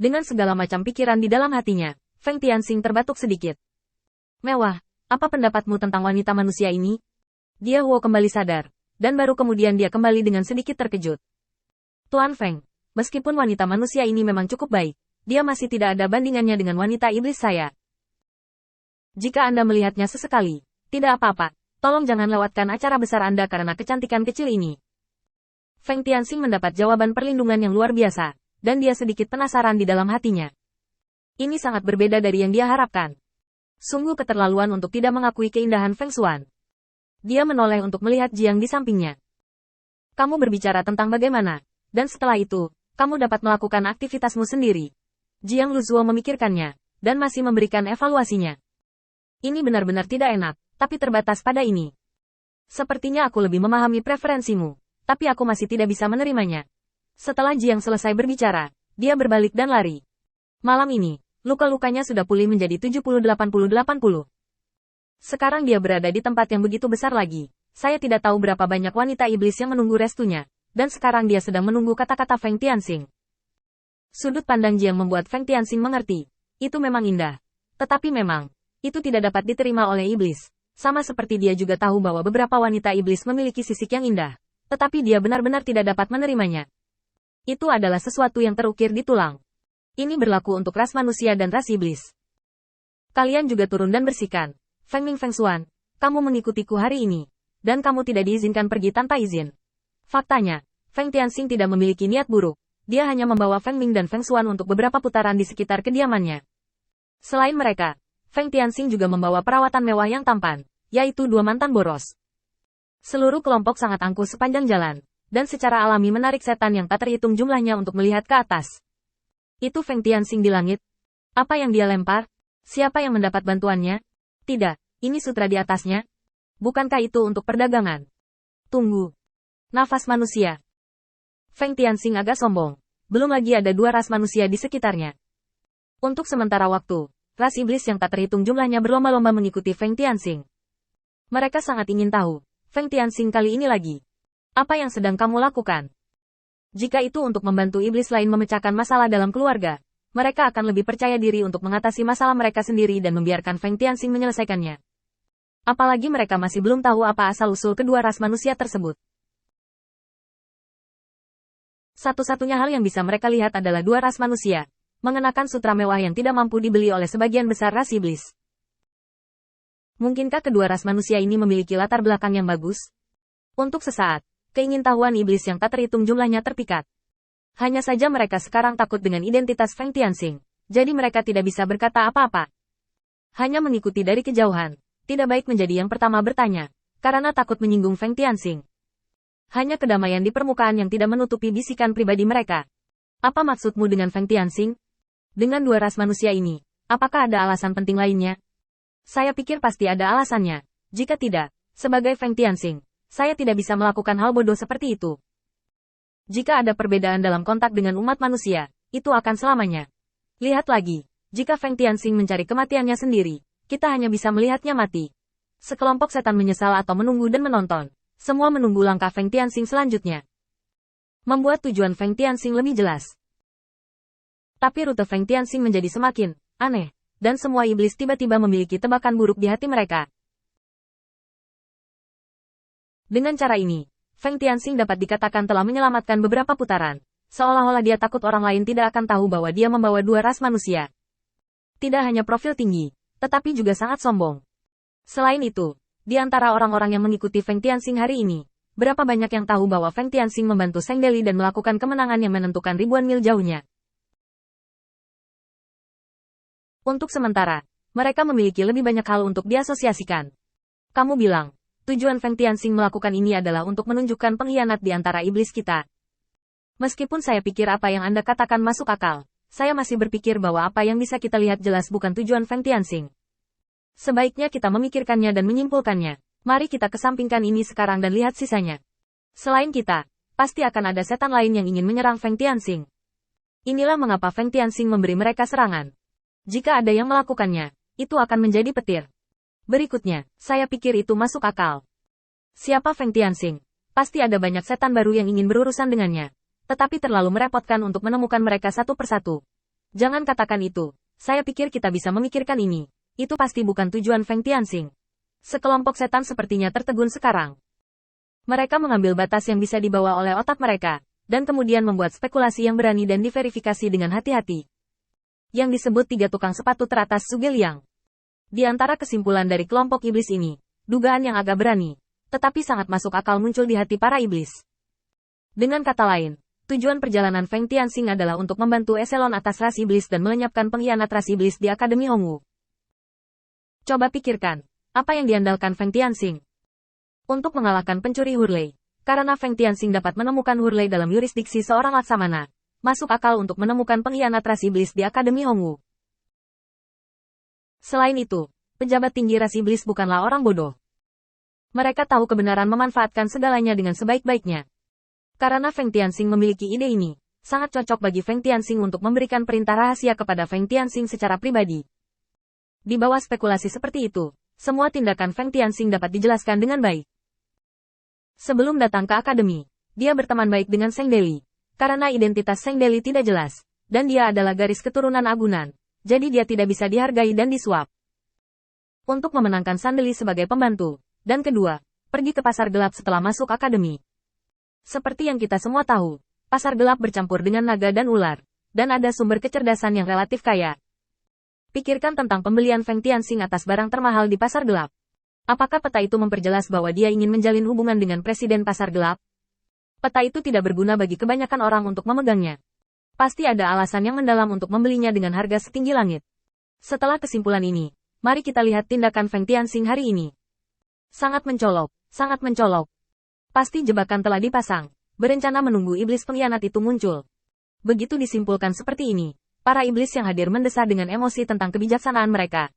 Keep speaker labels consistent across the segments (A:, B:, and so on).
A: Dengan segala macam pikiran di dalam hatinya, Feng Tianxing terbatuk sedikit. Mewah, apa pendapatmu tentang wanita manusia ini? Dia Huo kembali sadar, dan baru kemudian dia kembali dengan sedikit terkejut. Tuan Feng, meskipun wanita manusia ini memang cukup baik, dia masih tidak ada bandingannya dengan wanita iblis saya. Jika Anda melihatnya sesekali, tidak apa-apa, tolong jangan lewatkan acara besar Anda karena kecantikan kecil ini. Feng Tianxing mendapat jawaban perlindungan yang luar biasa, dan dia sedikit penasaran di dalam hatinya. Ini sangat berbeda dari yang dia harapkan. Sungguh keterlaluan untuk tidak mengakui keindahan Feng Xuan. Dia menoleh untuk melihat Jiang di sampingnya. Kamu berbicara tentang bagaimana, dan setelah itu, kamu dapat melakukan aktivitasmu sendiri. Jiang Luzuo memikirkannya, dan masih memberikan evaluasinya. Ini benar-benar tidak enak, tapi terbatas pada ini. Sepertinya aku lebih memahami preferensimu, tapi aku masih tidak bisa menerimanya. Setelah Jiang selesai berbicara, dia berbalik dan lari. Malam ini, luka-lukanya sudah pulih menjadi 70-80-80. Sekarang dia berada di tempat yang begitu besar lagi. Saya tidak tahu berapa banyak wanita iblis yang menunggu restunya, dan sekarang dia sedang menunggu kata-kata Feng Tianxing. Sudut pandang Jiang membuat Feng Tianxing mengerti. Itu memang indah. Tetapi memang, itu tidak dapat diterima oleh iblis. Sama seperti dia juga tahu bahwa beberapa wanita iblis memiliki sisik yang indah. Tetapi dia benar-benar tidak dapat menerimanya. Itu adalah sesuatu yang terukir di tulang. Ini berlaku untuk ras manusia dan ras iblis. Kalian juga turun dan bersihkan. Feng Ming Feng Xuan, kamu mengikutiku hari ini. Dan kamu tidak diizinkan pergi tanpa izin. Faktanya, Feng Tianxing tidak memiliki niat buruk. Dia hanya membawa Feng Ming dan Feng Xuan untuk beberapa putaran di sekitar kediamannya. Selain mereka, Feng Tianxing juga membawa perawatan mewah yang tampan, yaitu 2 mantan boros. Seluruh kelompok sangat angkuh sepanjang jalan, dan secara alami menarik setan yang tak terhitung jumlahnya untuk melihat ke atas. Itu Feng Tianxing di langit. Apa yang dia lempar? Siapa yang mendapat bantuannya? Tidak, ini sutra di atasnya. Bukankah itu untuk perdagangan? Tunggu. Nafas manusia. Feng Tianxing agak sombong. Belum lagi ada 2 ras manusia di sekitarnya. Untuk sementara waktu, ras iblis yang tak terhitung jumlahnya berlomba-lomba mengikuti Feng Tianxing. Mereka sangat ingin tahu, Feng Tianxing kali ini lagi. Apa yang sedang kamu lakukan? Jika itu untuk membantu iblis lain memecahkan masalah dalam keluarga, mereka akan lebih percaya diri untuk mengatasi masalah mereka sendiri dan membiarkan Feng Tianxing menyelesaikannya. Apalagi mereka masih belum tahu apa asal-usul kedua ras manusia tersebut. Satu-satunya hal yang bisa mereka lihat adalah 2 ras manusia, mengenakan sutra mewah yang tidak mampu dibeli oleh sebagian besar ras iblis. Mungkinkah kedua ras manusia ini memiliki latar belakang yang bagus? Untuk sesaat, keingintahuan iblis yang tak terhitung jumlahnya terpikat. Hanya saja mereka sekarang takut dengan identitas Feng Tianxing, jadi mereka tidak bisa berkata apa-apa. Hanya mengikuti dari kejauhan, tidak baik menjadi yang pertama bertanya, karena takut menyinggung Feng Tianxing. Hanya kedamaian di permukaan yang tidak menutupi bisikan pribadi mereka. Apa maksudmu dengan Feng Tianxing? Dengan 2 ras manusia ini, apakah ada alasan penting lainnya? Saya pikir pasti ada alasannya. Jika tidak, sebagai Feng Tianxing, saya tidak bisa melakukan hal bodoh seperti itu. Jika ada perbedaan dalam kontak dengan umat manusia, itu akan selamanya. Lihat lagi, jika Feng Tianxing mencari kematiannya sendiri, kita hanya bisa melihatnya mati. Sekelompok setan menyesal atau menunggu dan menonton. Semua menunggu langkah Feng Tianxing selanjutnya. Membuat tujuan Feng Tianxing lebih jelas. Tapi rute Feng Tianxing menjadi semakin aneh, dan semua iblis tiba-tiba memiliki tebakan buruk di hati mereka. Dengan cara ini, Feng Tianxing dapat dikatakan telah menyelamatkan beberapa putaran, seolah-olah dia takut orang lain tidak akan tahu bahwa dia membawa 2 ras manusia. Tidak hanya profil tinggi, tetapi juga sangat sombong. Selain itu, di antara orang-orang yang mengikuti Feng Tianxing hari ini, berapa banyak yang tahu bahwa Feng Tianxing membantu Seng Deli dan melakukan kemenangan yang menentukan ribuan mil jauhnya. Untuk sementara, mereka memiliki lebih banyak hal untuk diasosiasikan. Kamu bilang, tujuan Feng Tianxing melakukan ini adalah untuk menunjukkan pengkhianat di antara iblis kita. Meskipun saya pikir apa yang Anda katakan masuk akal, saya masih berpikir bahwa apa yang bisa kita lihat jelas bukan tujuan Feng Tianxing. Sebaiknya kita memikirkannya dan menyimpulkannya. Mari kita kesampingkan ini sekarang dan lihat sisanya. Selain kita, pasti akan ada setan lain yang ingin menyerang Feng Tianxing. Inilah mengapa Feng Tianxing memberi mereka serangan. Jika ada yang melakukannya, itu akan menjadi petir. Berikutnya, saya pikir itu masuk akal. Siapa Feng Tianxing? Pasti ada banyak setan baru yang ingin berurusan dengannya. Tetapi terlalu merepotkan untuk menemukan mereka satu persatu. Jangan katakan itu. Saya pikir kita bisa memikirkan ini. Itu pasti bukan tujuan Feng Tianxing. Sekelompok setan sepertinya tertegun sekarang. Mereka mengambil batas yang bisa dibawa oleh otak mereka, dan kemudian membuat spekulasi yang berani dan diverifikasi dengan hati-hati. Yang disebut 3 tukang sepatu teratas Zhuge Liang. Di antara kesimpulan dari kelompok iblis ini, dugaan yang agak berani, tetapi sangat masuk akal muncul di hati para iblis. Dengan kata lain, tujuan perjalanan Feng Tianxing adalah untuk membantu eselon atas ras iblis dan melenyapkan pengkhianat ras iblis di Akademi Hongwu. Coba pikirkan, apa yang diandalkan Feng Tianxing untuk mengalahkan pencuri Hurley? Karena Feng Tianxing dapat menemukan Hurley dalam yurisdiksi seorang laksamana, masuk akal untuk menemukan pengkhianat ras iblis di Akademi Hongwu. Selain itu, pejabat tinggi ras iblis bukanlah orang bodoh. Mereka tahu kebenaran memanfaatkan segalanya dengan sebaik-baiknya. Karena Feng Tianxing memiliki ide ini, sangat cocok bagi Feng Tianxing untuk memberikan perintah rahasia kepada Feng Tianxing secara pribadi. Di bawah spekulasi seperti itu, semua tindakan Feng Tianxing dapat dijelaskan dengan baik. Sebelum datang ke akademi, dia berteman baik dengan Zheng Deli. Karena identitas Zheng Deli tidak jelas, dan dia adalah garis keturunan agunan, jadi dia tidak bisa dihargai dan disuap. Untuk memenangkan Sandeli sebagai pembantu, dan kedua, pergi ke pasar gelap setelah masuk akademi. Seperti yang kita semua tahu, pasar gelap bercampur dengan naga dan ular, dan ada sumber kecerdasan yang relatif kaya. Pikirkan tentang pembelian Feng Tianxing atas barang termahal di pasar gelap. Apakah peta itu memperjelas bahwa dia ingin menjalin hubungan dengan presiden pasar gelap? Peta itu tidak berguna bagi kebanyakan orang untuk memegangnya. Pasti ada alasan yang mendalam untuk membelinya dengan harga setinggi langit. Setelah kesimpulan ini, mari kita lihat tindakan Feng Tianxing hari ini. Sangat mencolok, sangat mencolok. Pasti jebakan telah dipasang, berencana menunggu iblis pengkhianat itu muncul. Begitu disimpulkan seperti ini, para iblis yang hadir mendesah dengan emosi tentang kebijaksanaan mereka.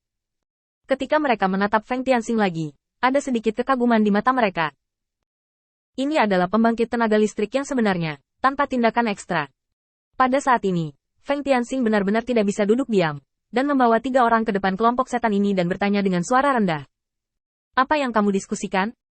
A: Ketika mereka menatap Feng Tianxing lagi, ada sedikit kekaguman di mata mereka. Ini adalah pembangkit tenaga listrik yang sebenarnya, tanpa tindakan ekstra. Pada saat ini, Feng Tianxing benar-benar tidak bisa duduk diam, dan membawa 3 orang ke depan kelompok setan ini dan bertanya dengan suara rendah. Apa yang kamu diskusikan?